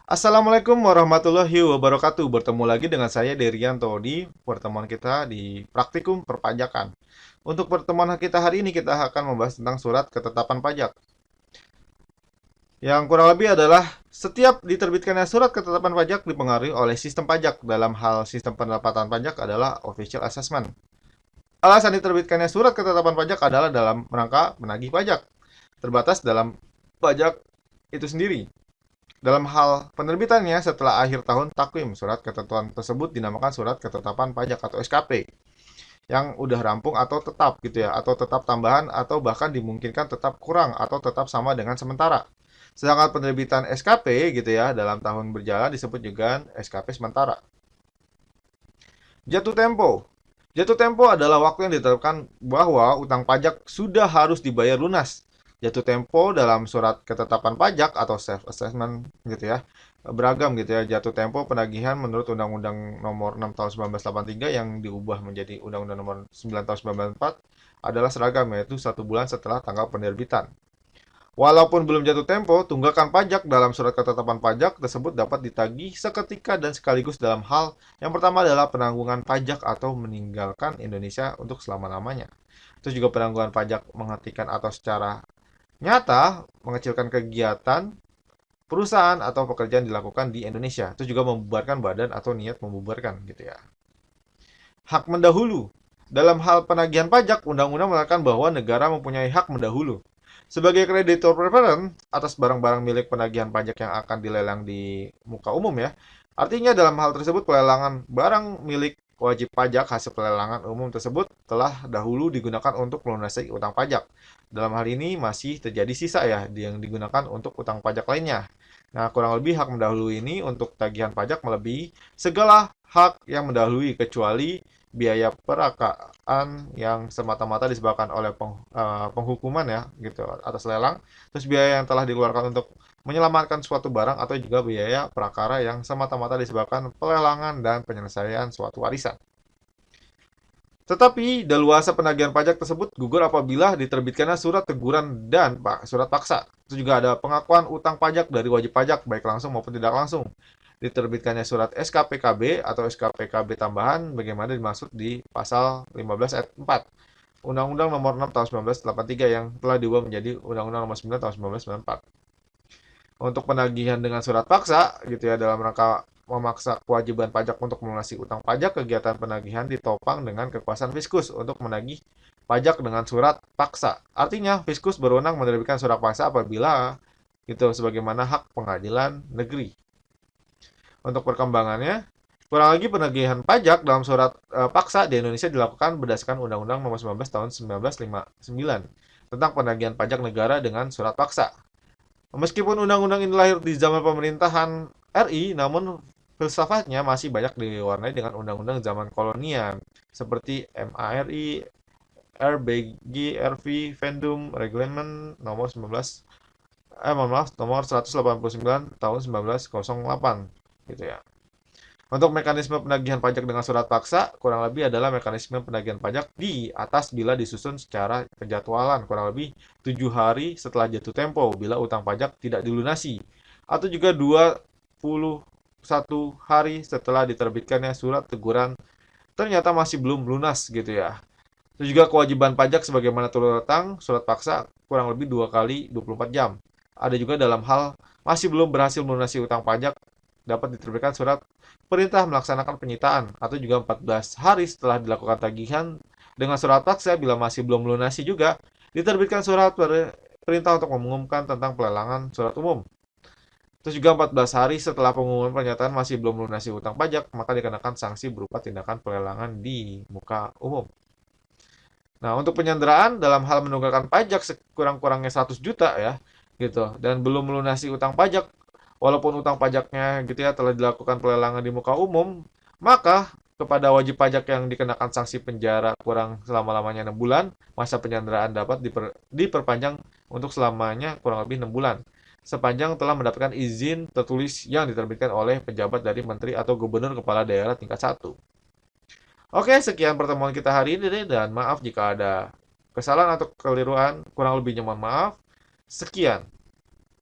Assalamualaikum warahmatullahi wabarakatuh. Bertemu lagi dengan saya Derianto di pertemuan kita di Praktikum Perpajakan. Untuk pertemuan kita hari ini kita akan membahas tentang surat ketetapan pajak. Yang kurang lebih adalah setiap diterbitkannya surat ketetapan pajak dipengaruhi oleh sistem pajak. Dalam hal sistem pendapatan pajak adalah official assessment. Alasan diterbitkannya surat ketetapan pajak adalah dalam rangka menagih pajak. Terbatas dalam pajak itu sendiri. Dalam hal penerbitannya setelah akhir tahun takwim, surat ketentuan tersebut dinamakan surat ketetapan pajak atau SKP yang udah rampung atau tetap gitu ya, atau tetap tambahan atau bahkan dimungkinkan tetap kurang atau tetap sama dengan sementara. Sedangkan penerbitan SKP gitu ya dalam tahun berjalan disebut juga SKP sementara. Jatuh tempo. Jatuh tempo adalah waktu yang ditetapkan bahwa utang pajak sudah harus dibayar lunas. Jatuh tempo dalam surat ketetapan pajak atau self assessment gitu ya. Beragam gitu ya. Jatuh tempo penagihan menurut Undang-Undang Nomor 6 Tahun 1983 yang diubah menjadi Undang-Undang Nomor 9 Tahun 1994 adalah seragam, yaitu 1 bulan setelah tanggal penerbitan. Walaupun belum jatuh tempo, tunggakan pajak dalam surat ketetapan pajak tersebut dapat ditagih seketika dan sekaligus dalam hal yang pertama adalah penanggungan pajak atau meninggalkan Indonesia untuk selama-lamanya. Terus juga penanggungan pajak menghentikan atau secara nyata mengecilkan kegiatan perusahaan atau pekerjaan dilakukan di Indonesia. Itu juga membubarkan badan atau niat membubarkan gitu ya. Hak mendahulu. Dalam hal penagihan pajak, undang-undang mengatakan bahwa negara mempunyai hak mendahulu sebagai kreditor preferent atas barang-barang milik penagihan pajak yang akan dilelang di muka umum ya. Artinya dalam hal tersebut pelelangan barang milik wajib pajak hasil pelelangan umum tersebut telah dahulu digunakan untuk melunasi utang pajak. Dalam hal ini masih terjadi sisa ya yang digunakan untuk utang pajak lainnya. Nah, kurang lebih hak mendahului ini untuk tagihan pajak melebihi segala hak yang mendahului kecuali biaya perakaan yang semata-mata disebabkan oleh penghukuman ya gitu atas lelang, terus biaya yang telah dikeluarkan untuk menyelamatkan suatu barang atau juga biaya prakara yang semata-mata disebabkan pelelangan dan penyelesaian suatu warisan. Tetapi daluarsa penagihan pajak tersebut gugur apabila diterbitkannya surat teguran dan surat paksa. Itu juga ada pengakuan utang pajak dari wajib pajak baik langsung maupun tidak langsung. Diterbitkannya surat SKPKB atau SKPKB tambahan bagaimana dimaksud di pasal 15 ayat 4 Undang-Undang Nomor 6 Tahun 1983 yang telah diubah menjadi Undang-Undang Nomor 9 Tahun 1994. Untuk penagihan dengan surat paksa gitu ya dalam rangka memaksa kewajiban pajak untuk melunasi utang pajak, kegiatan penagihan ditopang dengan kekuasaan fiskus untuk menagih pajak dengan surat paksa. Artinya fiskus berwenang menerbitkan surat paksa apabila itu sebagaimana hak pengadilan negeri. Untuk perkembangannya, kurang lagi penagihan pajak dalam surat paksa di Indonesia dilakukan berdasarkan Undang-Undang Nomor 19 Tahun 1959 tentang penagihan pajak negara dengan surat paksa. Meskipun undang-undang ini lahir di zaman pemerintahan RI, namun filsafatnya masih banyak diwarnai dengan undang-undang zaman kolonial seperti MARI, RBG, RV, Vendum, Reglement nomor 19 nomor 189 tahun 1908 gitu ya. Untuk mekanisme penagihan pajak dengan surat paksa, kurang lebih adalah mekanisme penagihan pajak di atas bila disusun secara kejadwalan kurang lebih 7 hari setelah jatuh tempo bila utang pajak tidak dilunasi atau juga 21 hari setelah diterbitkannya surat teguran ternyata masih belum lunas gitu ya. Itu juga kewajiban pajak sebagaimana turut datang surat paksa kurang lebih 2 kali 24 jam. Ada juga dalam hal masih belum berhasil melunasi utang pajak dapat diterbitkan surat perintah melaksanakan penyitaan atau juga 14 hari setelah dilakukan tagihan dengan surat paksa bila masih belum melunasi juga diterbitkan surat perintah untuk mengumumkan tentang pelelangan surat umum. Terus juga 14 hari setelah pengumuman pernyataan masih belum melunasi utang pajak, maka dikenakan sanksi berupa tindakan pelelangan di muka umum. Nah, untuk penyanderaan dalam hal menunggalkan pajak sekurang-kurangnya 100 juta ya, gitu, dan belum melunasi utang pajak, walaupun utang pajaknya gitu ya telah dilakukan pelelangan di muka umum, maka kepada wajib pajak yang dikenakan sanksi penjara kurang selama-lamanya 6 bulan, masa penyanderaan dapat diperpanjang untuk selamanya kurang lebih 6 bulan. Sepanjang telah mendapatkan izin tertulis yang diterbitkan oleh pejabat dari menteri atau gubernur kepala daerah tingkat 1. Oke, sekian pertemuan kita hari ini dan maaf jika ada kesalahan atau kekeliruan, kurang lebihnya mohon maaf. Sekian.